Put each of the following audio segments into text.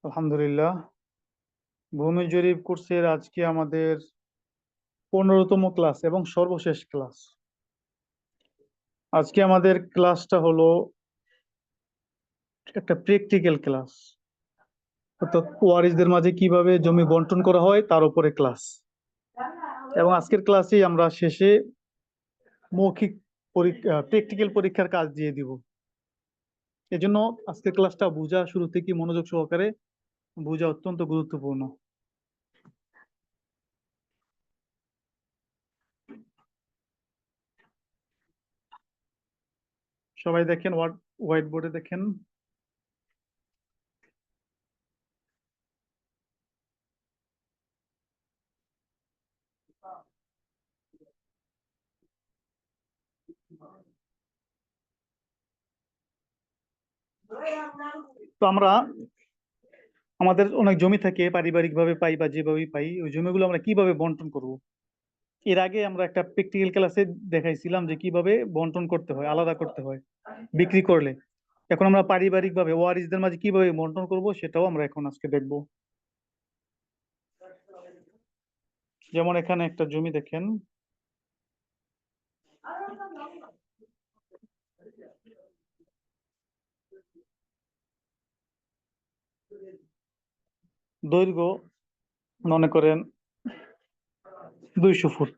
আলহামদুলিল্লাহ। ভূমি জরিপ কোর্সের আজকে আমাদের 15তম ক্লাস এবং সর্বশেষ ক্লাস। আজকে আমাদের ক্লাসটা হলো একটা প্র্যাকটিক্যাল ক্লাস, অর্থাৎ ওয়ারিশদের মাঝে কিভাবে জমি বন্টন করা হয় তার উপরে ক্লাস। এবং আজকের ক্লাসেই আমরা শেষে মৌখিক পরীক্ষা প্র্যাকটিক্যাল পরীক্ষার কাজ দিয়ে দিব। এজন্য আজকের ক্লাসটা বোঝা, শুরু থেকে মনোযোগ সহকারে বোঝা অত্যন্ত গুরুত্বপূর্ণ। সবাই দেখেন, হোয়াইট বোর্ডে দেখেন। তো আমরা আমাদের অনেক জমি থাকে, পারিবারিক ভাবে পাই বা যেভাবে পাই, ওই জমিগুলো আমরা কিভাবে বন্টন করব। এর আগে আমরা একটা প্র্যাকটিক্যাল ক্লাসে দেখাইছিলাম যে কিভাবে বন্টন করতে হয়, আলাদা করতে হয় বিক্রি করলে। এখন আমরা পারিবারিক ভাবে ওয়ারিশদের মাঝে কিভাবে বন্টন করব সেটাও আমরা এখন আজকে দেখব। যেমন এখানে একটা জমি দেখেন, দৈর্ঘ্য মনে করেন 200 ফুট,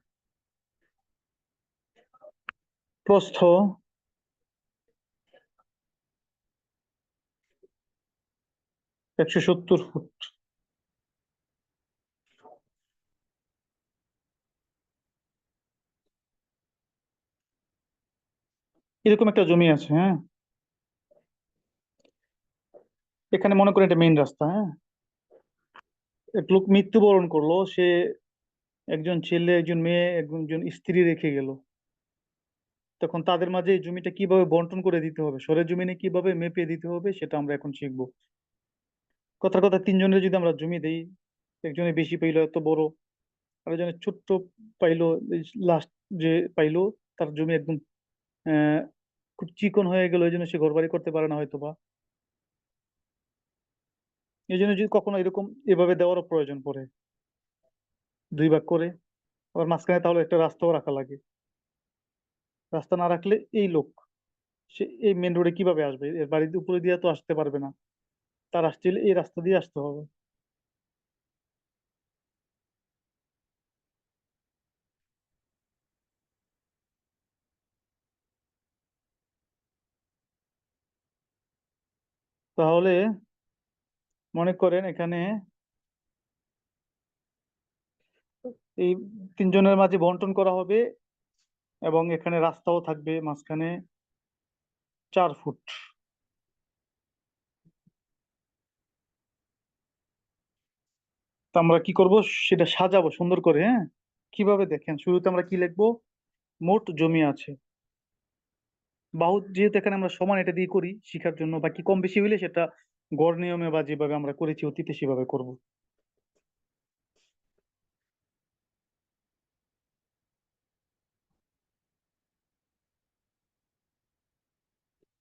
প্রস্থ 170 ফুট। এরকম একটা জমি আছে, হ্যাঁ। এখানে মনে করেন এটা মেইন রাস্তা, হ্যাঁ। এক লোক মৃত্যুবরণ করলো, সে একজন ছেলে, একজন মেয়ে, একজন স্ত্রী রেখে গেল। তখন তাদের মাঝে এই জমিটা কিভাবে বন্টন করে দিতে হবে, সরের জমিনে কিভাবে মেপে দিতে হবে, সেটা আমরা এখন শিখবো। কথার কথা, তিনজনের যদি আমরা জমি দেই, একজনে বেশি পাইলো এত বড়, আরেকজনে ছোট্ট পাইলো, লাস্ট যে পাইলো তার জমি একদম আহ খুব চিকন হয়ে গেল, এই জন্য সে ঘর বাড়ি করতে পারে না হয়তো বা। এই জন্য যদি কখনো এরকম এভাবে দেওয়ারও প্রয়োজন পড়ে, দুই ভাগ করে, আবার মাঝখানে তাহলে একটা রাস্তাও রাখা লাগে। রাস্তা না রাখলে এই লোক, সে এই মেন রোডে কিভাবে আসবে, এর বাড়ির উপরে দিয়ে তো আসতে পারবে না, তার আসতে হলে এই রাস্তা দিয়ে আসতে হবে। তাহলে মনে করেন এখানে এই তিনজনের মাঝে বন্টন করা হবে, এবং এখানে রাস্তাও থাকবে মাঝখানে 4 ফুট। তো আমরা কি করব, সেটা সাজাবো সুন্দর করে, হ্যাঁ। কিভাবে দেখেন, শুরুতে আমরা কি লিখবো, মোট জমি আছে। বাহু যেহেতু এখানে আমরা সমান, এটা দিয়ে করি শিখার জন্য, বাকি কম বেশি হইলে সেটা গড় নিয়মে বা যেভাবে আমরা করেছি অতীতে সেভাবে করব।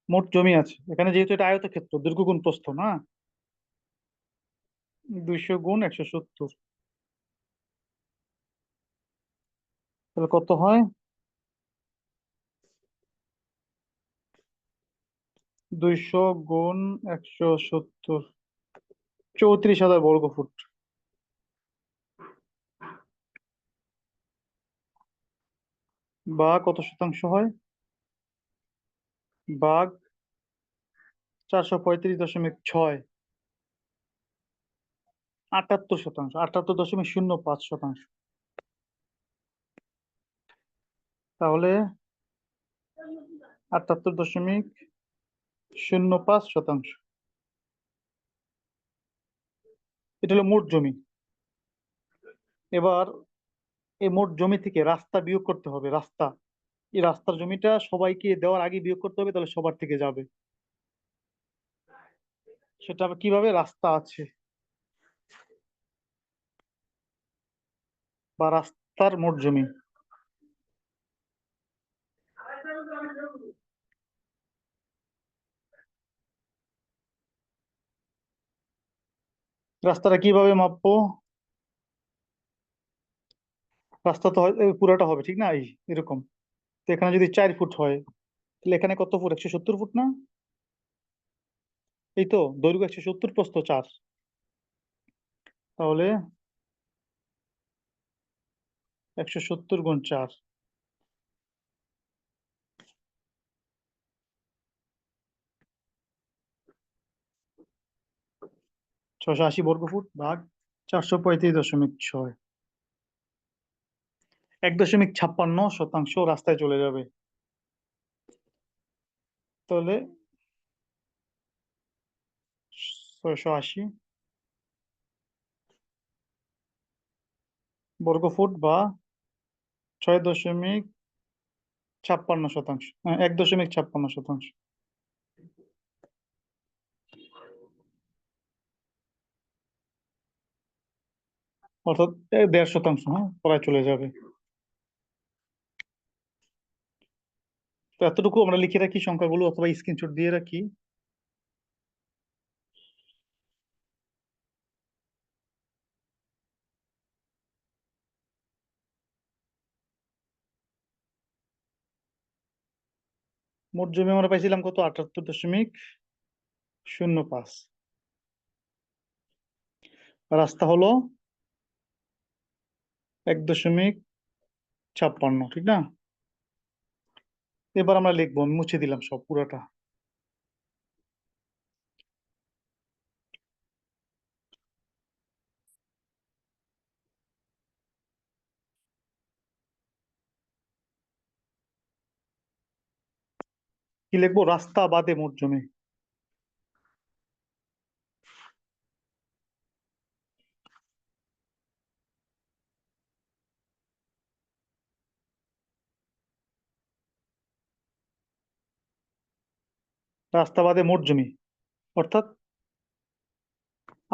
মোট জমি আছে এখানে, যেহেতু এটা আয়তক্ষেত্র, দৈর্ঘ্য গুণ প্রস্থ না, 200 গুণ 170, তাহলে কত হয়, 200 গুণ 170, 34,000 বর্গ ফুট। বা কত শতাংশ হয়, ভাগ 435.6, 78 শতাংশ, 78.05 শতাংশ। তাহলে 78.05 শতাংশ, এটা হলো মোট জমি। এবার এই মোট জমি থেকে রাস্তা বিয়োগ করতে হবে, রাস্তা। এই রাস্তার জমিটা সবাইকে দেওয়ার আগে বিয়োগ করতে হবে, তাহলে সবার থেকে যাবে। সেটা আবার কিভাবে, রাস্তা আছে বা রাস্তার মোট জমি। রাস্তাটা কিভাবে মাপবো? রাস্তা তো পুরাটা হবে ঠিক না, এই এরকম। তো এখানে যদি 4 ফুট হয়, তাহলে এখানে কত ফুট, 170 ফুট না? এই তো, দৈর্ঘ্য 170, প্রস্থ 4। তাহলে 170 × 4, 680 বর্গফুট ভাগ 435.6। 1.56% রাস্তায় চলে যাবে। তাহলে 680 বর্গফুট বা 6.56%, হ্যাঁ, 1.56%। অর্থাৎ 1.5%, হ্যাঁ, প্রায় চলে যাবে। তো এতটুকু আমরা লিখে রাখি সংখ্যাগুলো, অথবা স্ক্রিনশট দিয়ে রাখি। মোট জমি আমরা পাইছিলাম কত, 78.05। রাস্তা হলো 1.56, ঠিক না? এবার আমরা লিখবো, আমি মুছে দিলাম সব পুরোটা। কি লিখবো? রাস্তা বাদে মোট জমি। রাস্তা বাদে মোট জমি অর্থাৎ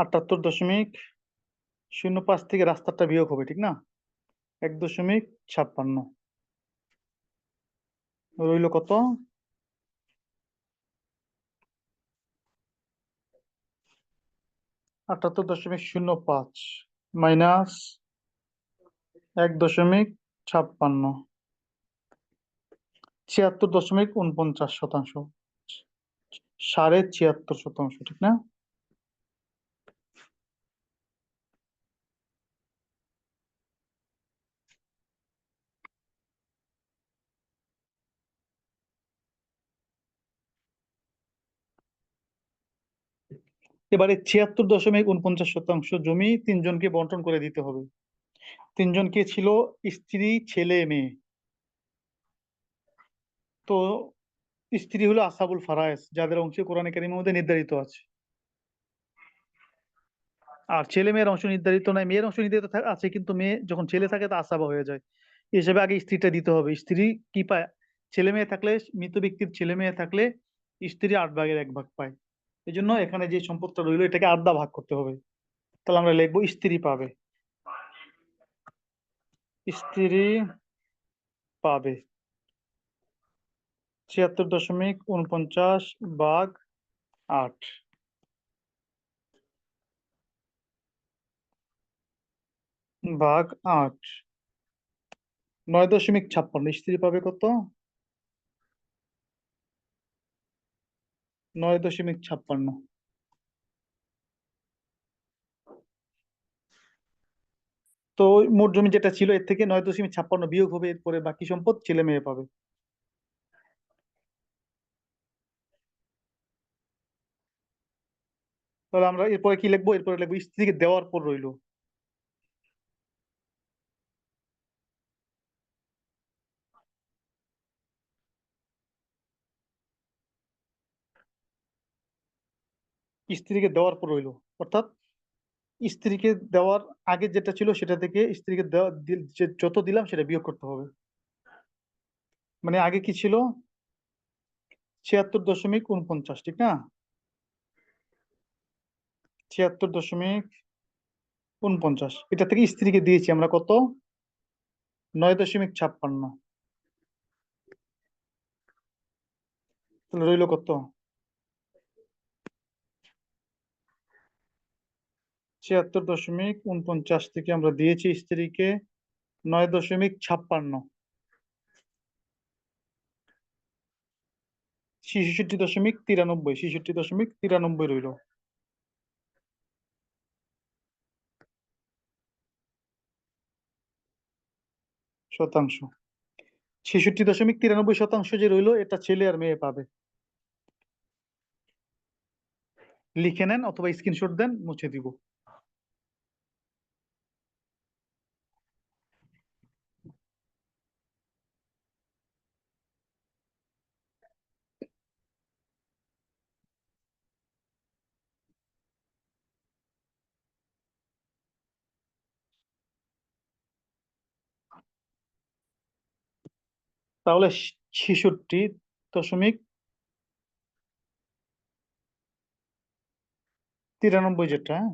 78.05 থেকে রাস্তাটা বিয়োগ হবে, ঠিক না? 1.56 রইল কত? 78.05 মাইনাস 1.56, 76.49%, 76.5%, ঠিক না? এবারে 76.49% জমি তিনজনকে বন্টন করে দিতে হবে। তিনজনকে ছিল, স্ত্রী, ছেলে, মেয়ে। তো স্ত্রী হলো আসহাবুল ফারায়েজ, যাদের অংশে কোরআনে কারিমের মধ্যে নির্ধারিত আছে। আর ছেলে মেয়ের অংশ নির্ধারিত নাই, মেয়ের অংশ নির্ধারিত আছে, কিন্তু মেয়ে যখন ছেলে থাকে তা আসাবা হয়ে যায়। এই হিসেবে আগে স্ত্রীটা দিতে হবে। স্ত্রী কি পায়? ছেলে মেয়ে থাকলে, মৃত ব্যক্তির ছেলে মেয়ে থাকলে স্ত্রী 8 ভাগের 1 ভাগ পায়। এই জন্য এখানে যে সম্পদটা রইলো এটাকে 8 দা ভাগ করতে হবে। তাহলে আমরা লিখবো স্ত্রী পাবে। স্ত্রী পাবে 76.49 ভাগ 8, ভাগ 8, 9.56। স্ত্রী পাবে কত? 9.56। তো ওই মোট জমি যেটা ছিল এর থেকে 9.56 বিয়োগ হবে, এরপরে বাকি সম্পদ ছেলে মেয়ে পাবে। তাহলে আমরা এরপরে কি লিখবো? এরপরে লিখবো স্ত্রীকে দেওয়ার পর রইলো। স্ত্রীকে দেওয়ার পর রইলো অর্থাৎ স্ত্রীকে দেওয়ার আগে যেটা ছিল সেটা থেকে স্ত্রীকে দেওয়া যত দিলাম সেটা বিয়োগ করতে হবে। মানে আগে কি ছিল? 76.49, ঠিক না? 76.49, এটা থেকে স্ত্রীকে দিয়েছি আমরা কত? 9.56। তাহলে রইলো কত? ৭৬.৪৯ থেকে আমরা দিয়েছি স্ত্রীকে ৯.৫৬। ৬৬.৯৩, ৬৬.৯৩ রইল শতাংশ। ৬৬.৯৩% যে রইল এটা ছেলে আর মেয়ে পাবে। লিখে নেন অথবা স্ক্রিনশট দেন, মুছে দিব। তাহলে ৬৬.৯৩ যেটা, হ্যাঁ,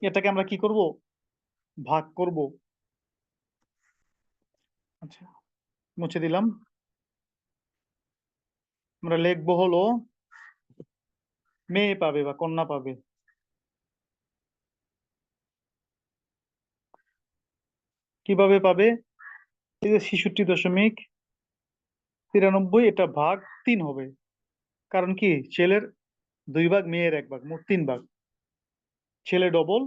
এটাকে আমরা কি করব, ভাগ করব। আচ্ছা, মুছে দিলাম। আমরা লিখবো হলো মেয়ে পাবে বা কন্যা পাবে। কিভাবে পাবে? এই যে ৬৬.৯৩, এটা ভাগ ৩ হবে। কারণ কি, ছেলের ২ ভাগ, মেয়ের ১ ভাগ, মোট ৩ ভাগ। ছেলে ডবল,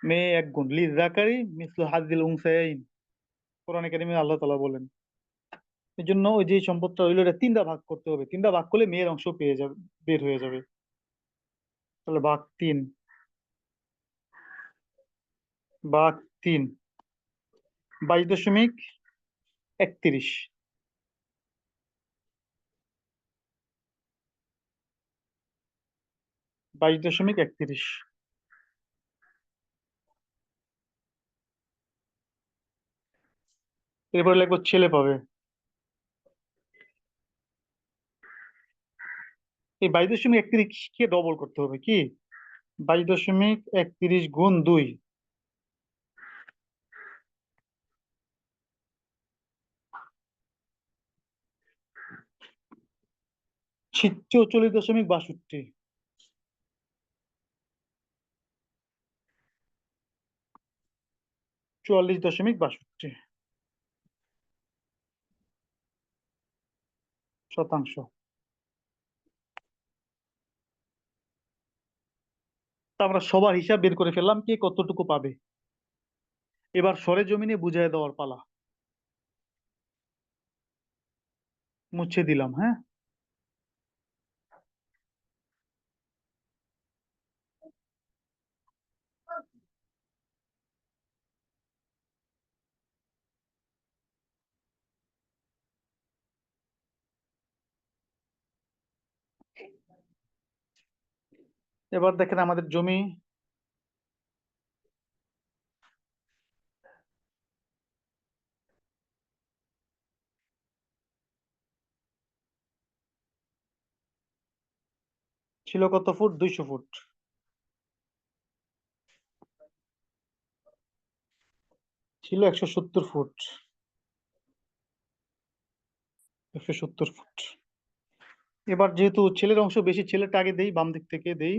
মেয়ে ১ গুণ। লিয-যাকারি মিসলু হাজ্জিল উনসায়াইন, কোরআনে কারিমে আল্লাহ তাআলা বলেন। এই জন্য ওই যে সম্পদটা হইলো, এটা ৩ ভাগ করতে হবে। ৩ ভাগ করলে মেয়ের অংশ পেয়ে যাবে, বের হয়ে যাবে। তাহলে ভাগ ৩, ভাগ ৩, ২২.৩১। ২২.৩১। এরপরে লিখবো ছেলে পাবে। এই 22.31 কে ডবল করতে হবে কি, 22.31 গুণ 2, 44.62। 44.62%। তা আমরা সবার হিসাব বের করে ফেললাম, কে কতটুকু পাবে। এবার সরেজমিনে বুঝাই দেওয়ার পালা। মুছে দিলাম, হ্যাঁ। এবার দেখেন আমাদের জমি ছিল কত ফুট, 200 ফুট। ছিল 170 ফুট। 170 ফুট। এবার যেহেতু ছেলের অংশ বেশি, ছেলেটা আগে দেই, বাম দিক থেকে দেই।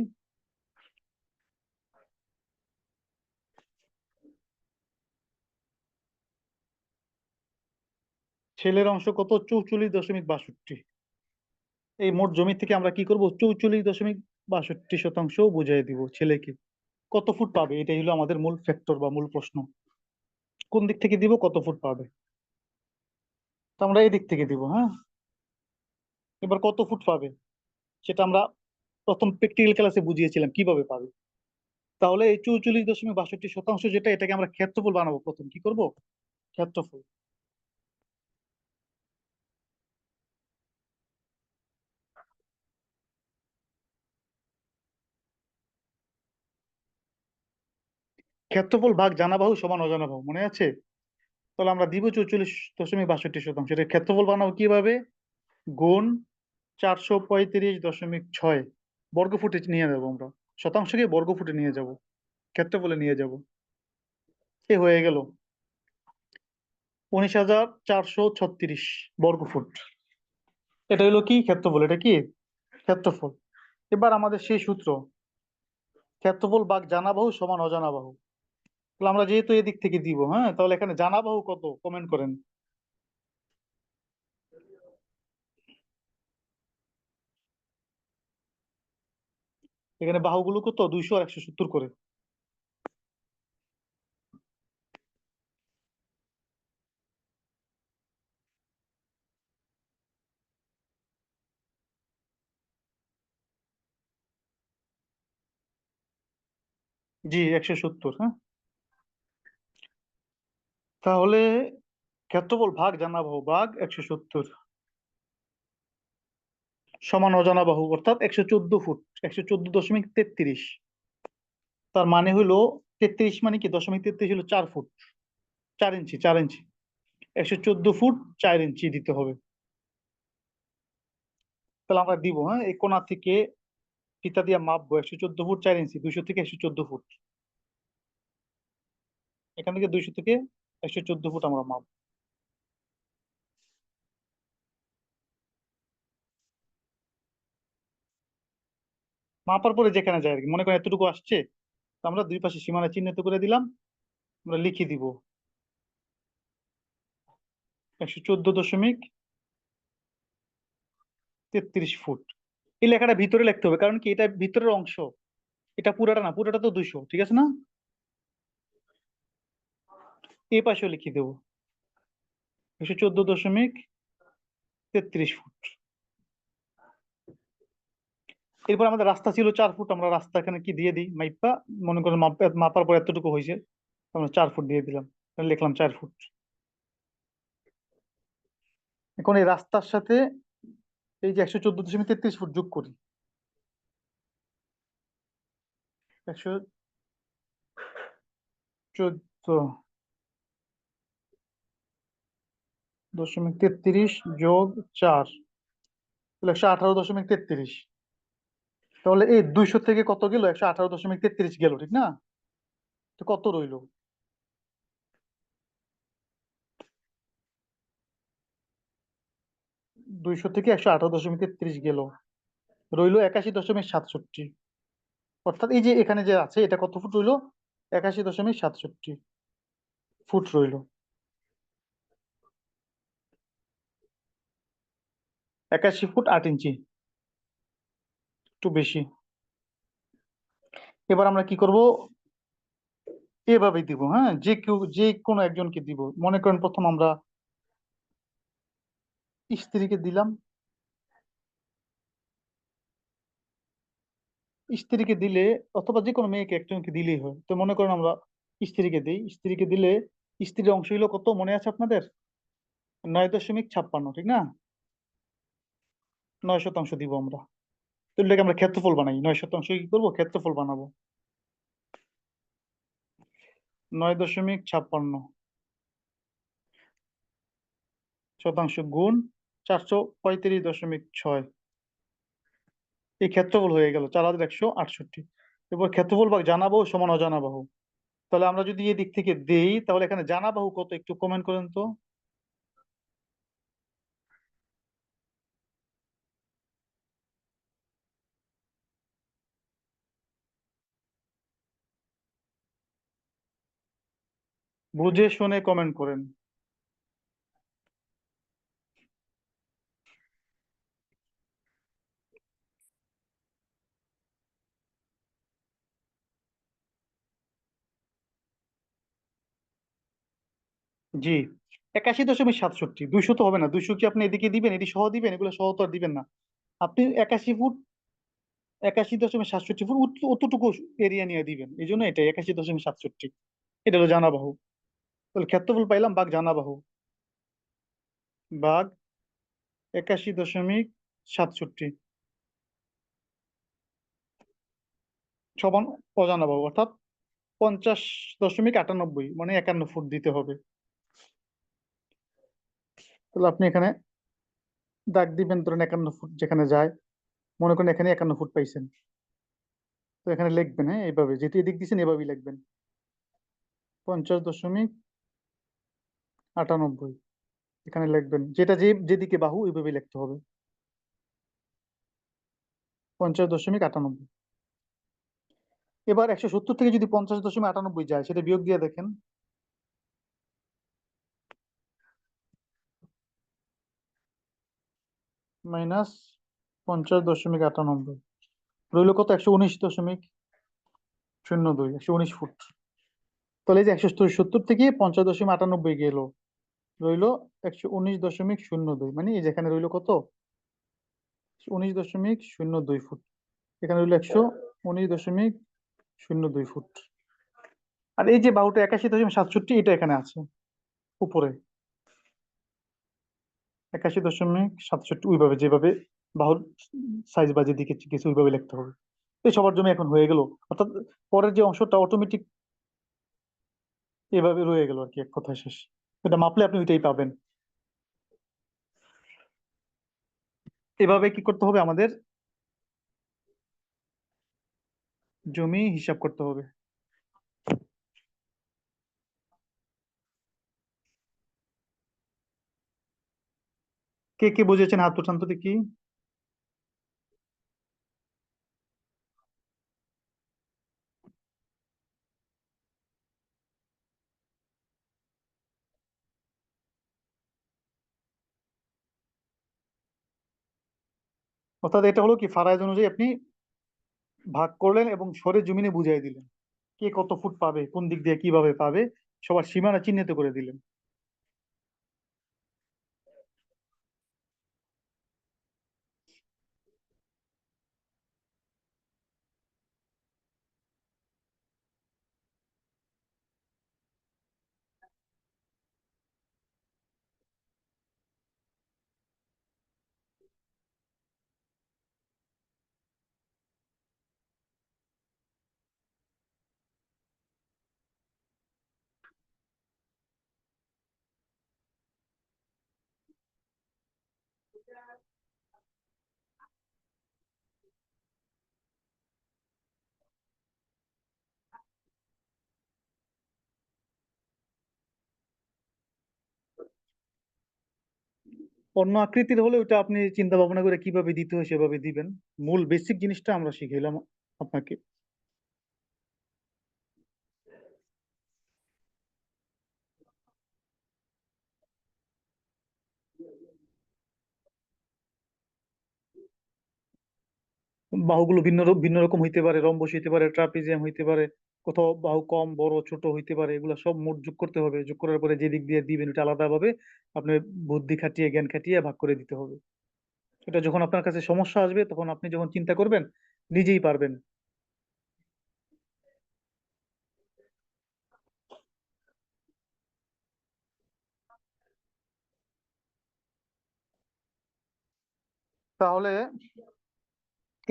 ছেলের অংশ কত, 44.62। এই মোট জমি থেকে আমরা কি করব, 44.62% বুঝিয়ে দিব ছেলেকে। কত ফুট পাবে, এটাই হলো আমাদের মূল ফ্যাক্টর বা মূল প্রশ্ন। কোন দিক থেকে দিব, কত ফুট পাবে। তো আমরা এই দিক থেকে দিব, হ্যাঁ। এবার কত ফুট পাবে সেটা আমরা প্রথম প্র্যাকটিক্যাল ক্লাসে বুঝিয়েছিলাম কিভাবে পাবে। তাহলে এই 44.62% যেটা, এটাকে আমরা ক্ষেত্রফল বানাবো। প্রথম কি করব, ক্ষেত্রফল। ক্ষেত্রফল ভাগ জানা বাহু সমান অজানা বাহু, মনে আছে? তাহলে আমরা দিব 44.62%। এটা ক্ষেত্রফল বানাবো কিভাবে, গুণ 435.6 বর্গফুটে নিয়ে যাবো আমরা। শতাংশকে বর্গফুটে নিয়ে যাব, ক্ষেত্রফলে নিয়ে যাব। এ হয়ে গেল 19,436 বর্গফুট। এটা হলো কি, ক্ষেত্রফল। এটা কি, ক্ষেত্রফল। এবার আমাদের সেই সূত্র, ক্ষেত্রফল ভাগ জানা বাহু সমান অজানা বাহু। তাহলে আমরা যেহেতু এদিক থেকে দিব, হ্যাঁ, তাহলে এখানে জানা বাহু কত কমেন্ট করেন। এখানে বাহুগুলো কত, 200 আর 170 করে। জি, 170। হ্যাঁ, তাহলে ক্ষেত্রফল ভাগ জানা বাহু ভাগ 170 সমান অজানা বাহু, অর্থাৎ 114 ফুট, 114.33। তার মানে হলো 33 মানে কি, 0.33 হলো 4 ফুট, 4 ইঞ্চি, 4 ইঞ্চি। 114 ফুট 4 ইঞ্চি দিতে হবে। তাহলে আমরা দিব, হ্যাঁ, এই কোণা থেকে ফিতা দিয়ে মাপবো 114 ফুট 4 ইঞ্চি, 200 থেকে 114 ফুট। এখান থেকে 200 থেকে 114 ফুট আমরা মাপবো। মাপার পরে যেখানে যায় আর কি, মনে করেন এতটুকু আসছে, তো আমরা দুই পাশে সীমানা চিহ্নিত করে দিলাম, আমরা লিখে দিব 114.33 ফুট। এই লেখাটা ভিতরে লিখতে হবে, কারণ কি এটা ভিতরের অংশ, এটা পুরাটা না, পুরাটা তো 200, ঠিক আছে না? এই পাশেও লিখে দেবো 114.33 ফুট। এরপর আমাদের রাস্তা ছিল 4 ফুট, আমরা রাস্তা এখানে কি দিয়ে দিই মাইপা, মনে করেন মাপার পর এতটুকু হয়েছে, আমরা 4 ফুট দিয়ে দিলাম, তাহলে লিখলাম 4 ফুট। এখন এই রাস্তার সাথে এই যে 114.33 ফুট যোগ করি। 114.33 যোগ 4, তাহলে 118.33। তাহলে এই 200 থেকে কত গেল, 118.33 গেল, ঠিক না? তো কত রইলো? 200 থেকে 118.33 গেল, রইলো 81.67। অর্থাৎ এই যে এখানে যে আছে, এটা কত ফুট রইলো? 81.67 ফুট রইলো। 81 ফুট 8 ইঞ্চি, একটু বেশি। এবার আমরা কি করব, এভাবে দিব, হ্যাঁ, যে কেউ যে কোনো একজনকে দিব। মনে করেন প্রথম আমরা স্ত্রীকে দিলাম, স্ত্রীকে দিলে অথবা যে কোনো মেয়েকে একজনকে দিলেই হয়, তো মনে করেন আমরা স্ত্রীকে দিই। স্ত্রীকে দিলে স্ত্রীর অংশ হইলো কত, মনে আছে আপনাদের? 9.56, ঠিক না? 9 শতাংশ দিব আমরা। তো এটাকে আমরা ক্ষেত্রফল বানাই, 9 শতাংশ কি করবো, ক্ষেত্রফল বানাবো। 9.56 শতাংশ গুণ 435.6, এই ক্ষেত্রফল হয়ে গেল 4168। এবার ক্ষেত্রফল ভাগ জানা বাহু সমান অজানা বাহু। তাহলে আমরা যদি এই দিক থেকে দেই, তাহলে এখানে জানা বাহু কত একটু কমেন্ট করেন তো। বুঝে শুনে কমেন্ট করেন। জি, 81.67, 200 তো হবে না, 200 কি আপনি এদিকে দিবেন, এটি সহ দিবেন, এগুলো সহ তো আর দিবেন না। আপনি 81 ফুট, 81.67 ফুট অতটুকু এরিয়া নিয়ে দিবেন, এই জন্য এটা 81.67, এটা হলো জানা বাহু। তাহলে ক্ষেত্রফল পাইলাম ভাগ জানা বাহু ভাগ 81.67 সমান অজানা বাহু, অর্থাৎ 50.98, মানে 51 ফুট দিতে হবে। তাহলে আপনি এখানে দাগ দিবেন, ধরেন 51 ফুট যেখানে যায়, মনে করেন এখানে 51 ফুট পাইছেন, তো এখানে লিখবেন, হ্যাঁ, এইভাবে যেটি এদিক দিচ্ছেন এভাবেই লিখবেন 50.98, এখানে লিখবেন, যেটা যেদিকে বাহু ওইভাবেই লিখতে হবে 50.98। এবার 170 থেকে যদি 50.98 যায়, সেটা বিয়োগ দিয়ে দেখেন। -50.98 রইল কত? 119.02, 119 ফুট। তাহলে এই যে 170 থেকে 50.98 গেল, রইল 119.02, মানে এই যেখানে রইল কত? 19.02 ফুট। এখানে রইল 119.02 ফুট। আর এই যে বাহুটা 81.67, এটা এখানে আছে উপরে। 81.67, ওইভাবে যেভাবে বাহুর সাইজ বা যেদিকে কিছু ওইভাবে লিখতে হবে। এই সবার জন্য এখন হয়ে গেল। অর্থাৎ পরের যে অংশটা অটোমেটিক এভাবে রয়ে গেল আর কি, এক কথায় শেষ। এটা মাপলে আপনি ওইটাই পাবেন। এভাবে কি করতে হবে আমাদের? জমি হিসাব করতে হবে। কে কে বুঝেছেন হাত উঠান তো দেখি। অর্থাৎ এটা হলো কি, ফারাজ অনুযায়ী আপনি ভাগ করলেন এবং সরে জমিনে বুঝিয়ে দিলেন কে কত ফুট পাবে, কোন দিক দিয়ে কিভাবে পাবে, সবার সীমানা চিহ্নিত করে দিলেন। অন্য আকৃতির হলে ওটা আপনি চিন্তা ভাবনা করে কিভাবে দিতে হয় সেভাবে দিবেন। মূল বেসিক জিনিসটা আমরা শিখাইলাম আপনাকে। বাহুগুলো ভিন্ন রকম হইতে পারে, রম্বস হইতে পারে, ট্রাপিজিয়াম হইতে পারে, কোথাও বাহু কম বড় ছোট হইতে পারে, এগুলো সব মোট যোগ করতে হবে। যোগ করার পরে যে দিক দিয়ে দিবেন ওটা আলাদা ভাবে আপনার বুদ্ধি খাটিয়ে জ্ঞান খাটিয়ে ভাগ করে দিতে হবে। এটা যখন আপনার কাছে সমস্যা আসবে, তখন আপনি যখন চিন্তা করবেন নিজেই পারবেন। তাহলে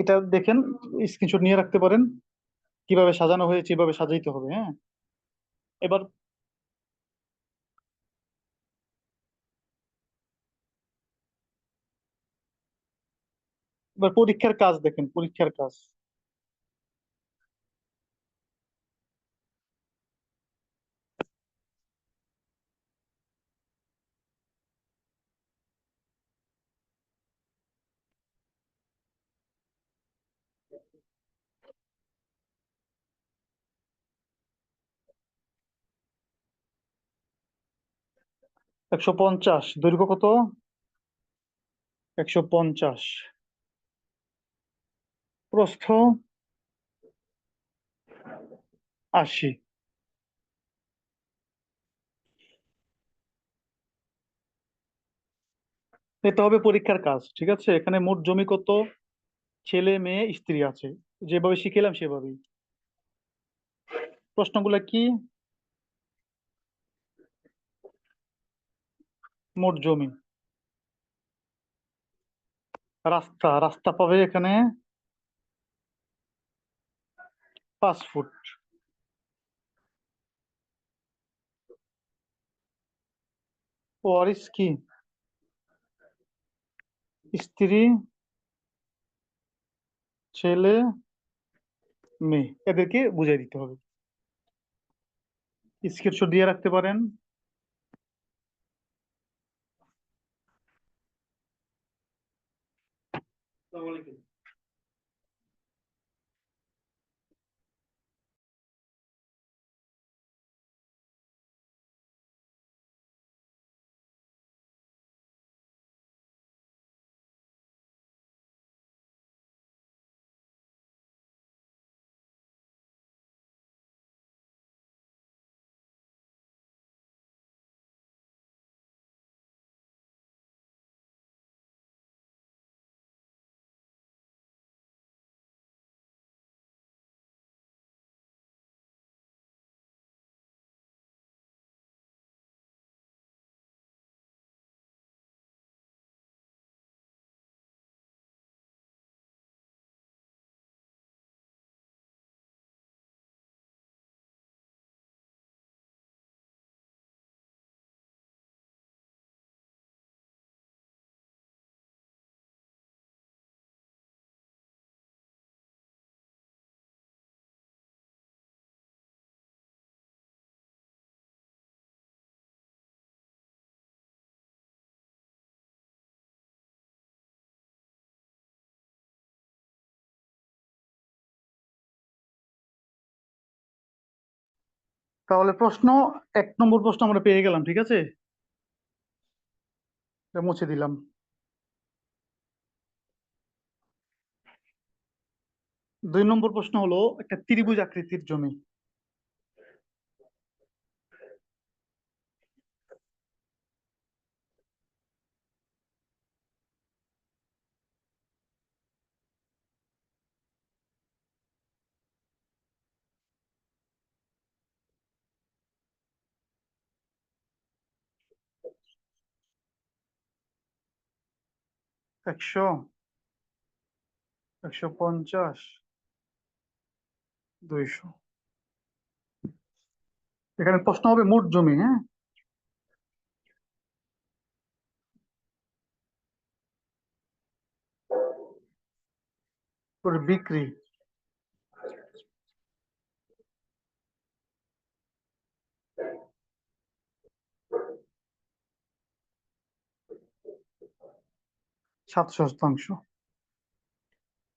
এটা দেখেন, স্ক্রিনশট নিয়ে রাখতে পারেন, কিভাবে সাজানো হয়েছে এভাবে সাজাইতে হবে। হ্যাঁ, এবার এবার পরীক্ষার কাজ দেখেন, পরীক্ষার কাজ। 150 দৈর্ঘ্য কত? 150 প্রস্থ 80। এটা হবে পরীক্ষার কাজ, ঠিক আছে? এখানে মোট জমি কত, ছেলে মেয়ে স্ত্রী আছে, যেভাবে শিখেলাম সেভাবেই। প্রশ্নগুলো কি? মোট জমি, রাস্তা, রাস্তা পাবে এখানে 5 ফুট। ওয়ারিস কি? স্ত্রী, ছেলে, মেয়ে, এদেরকে বুঝিয়ে দিতে হবে। স্ক্রিনশট দিয়ে রাখতে পারেন। তাহলে প্রশ্ন, 1 নম্বর প্রশ্ন আমরা পেয়ে গেলাম, ঠিক আছে, এটা মুছে দিলাম। 2 নম্বর প্রশ্ন হলো একটা ত্রিভুজ আকৃতির জমি। 100, 150, 200। এখানে প্রশ্ন হবে মোট জমি, হ্যাঁ, করে বিক্রি। সাতশো শতাংশ।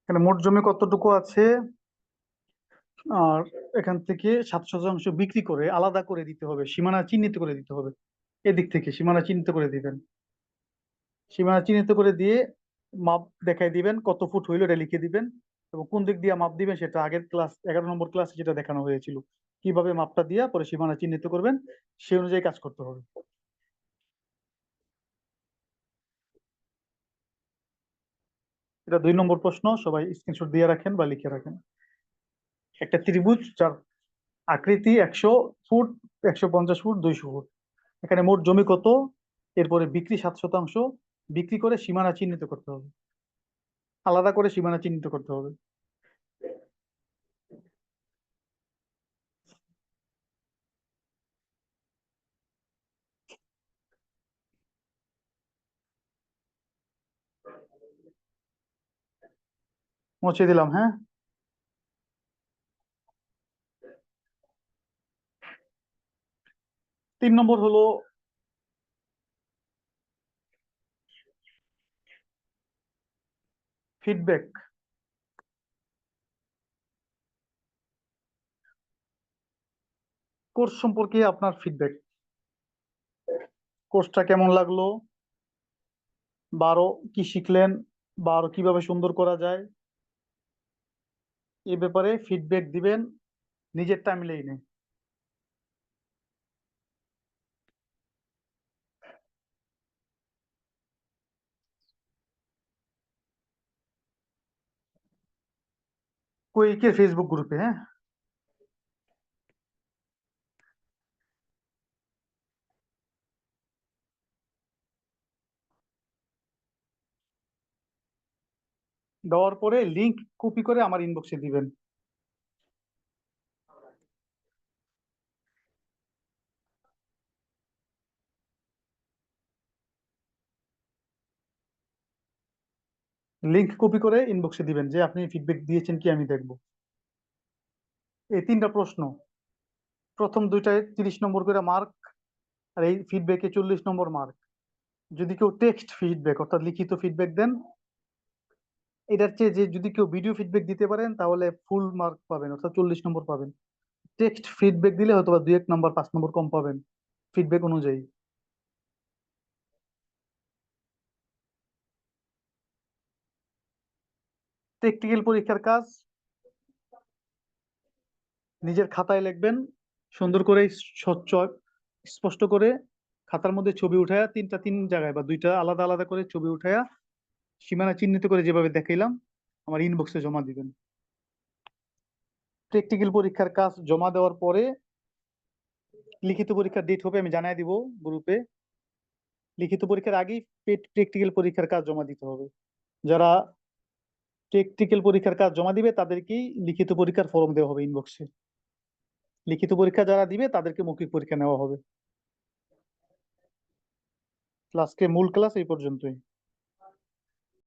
এখানে মোট জমি কতটুকু আছে, আর এখান থেকে 700 শতাংশ বিক্রি করে আলাদা করে দিতে হবে, সীমানা চিহ্নিত করে দিতে হবে। এদিক থেকে সীমানা চিহ্নিত করে দিবেন, সীমানা চিহ্নিত করে দিয়ে মাপ দেখাই দিবেন, কত ফুট হইলো এটা লিখে দিবেন, এবং কোন দিক দিয়ে মাপ দিবেন সেটা আগের ক্লাস 11 নম্বর ক্লাসে যেটা দেখানো হয়েছিল, কিভাবে মাপটা দিয়া পরে সীমানা চিহ্নিত করবেন, সেই অনুযায়ী কাজ করতে হবে। এটা 2 নম্বর প্রশ্ন, সবাই স্ক্রিনশট দিয়ে রাখেন বা লিখে রাখেন। একটা ত্রিভুজ যার আকৃতি 100 ফুট, 150 ফুট, 200 ফুট। এখানে মোট জমি কত, এরপরে বিক্রি 7 শতাংশ, বিক্রি করে সীমানা চিহ্নিত করতে হবে, আলাদা করে সীমানা চিহ্নিত করতে হবে। মুছে দিলাম, হ্যাঁ। 3 নম্বর হলো ফিডব্যাক। কোর্স সম্পর্কে আপনার ফিডব্যাক, কোর্সটা কেমন লাগলো, বা আরো কি শিখলেন, বা আরো কিভাবে সুন্দর করা যায়, এই ব্যাপারে ফিডব্যাক দিবেন নিজের টাইমলাইনে। কুইকের ফেসবুক গ্রুপে, হ্যাঁ। দেওয়ার পরে লিংক কপি করে আমার ইনবক্সে দিবেন। লিংক কপি করে ইনবক্সে দিবেন যে আপনি ফিডব্যাক দিয়েছেন কি, আমি দেখবো। এই 3টা প্রশ্ন, প্রথম দুইটায় 30 নম্বর করে মার্ক, আর এই ফিডব্যাকে 40 নম্বর মার্ক। যদি কেউ টেক্সট ফিডব্যাক অর্থাৎ লিখিত ফিডব্যাক দেন, এটার চেয়ে যে যদি কেউ ভিডিও ফিডব্যাক দিতে পারেন তাহলে ফুল মার্ক পাবেন, অর্থাৎ 40 নম্বর পাবেন। টেক্সট ফিডব্যাক দিলে হয়তো বা 2-1 নম্বর 5 নম্বর কম পাবেন ফিডব্যাক অনুযায়ী। প্র্যাকটিক্যাল পরীক্ষার কাজ নিজের খাতায় লিখবেন, সুন্দর করে স্বচ্ছ স্পষ্ট করে, খাতার মধ্যে ছবি উঠায়া তিন জায়গায় বা দুইটা আলাদা আলাদা করে ছবি উঠায়া সীমানা চিহ্নিত করে যেভাবে দেখাইলাম আমার ইনবক্সে জমা দিবেন। প্র্যাকটিক্যাল পরীক্ষার কাজ জমা দেওয়ার পরে লিখিত পরীক্ষার ডেট হবে, আমি জানাই দিব গ্রুপে। লিখিত পরীক্ষার আগেই প্র্যাকটিক্যাল পরীক্ষার কাজ জমা দিতে হবে। যারা প্র্যাকটিক্যাল পরীক্ষার কাজ জমা দিবে তাদেরকেই লিখিত পরীক্ষার ফর্ম দেওয়া হবে ইনবক্সে। লিখিত পরীক্ষা যারা দিবে তাদেরকে মৌখিক পরীক্ষা নেওয়া হবে। ক্লাসকে মূল ক্লাস এই পর্যন্তই।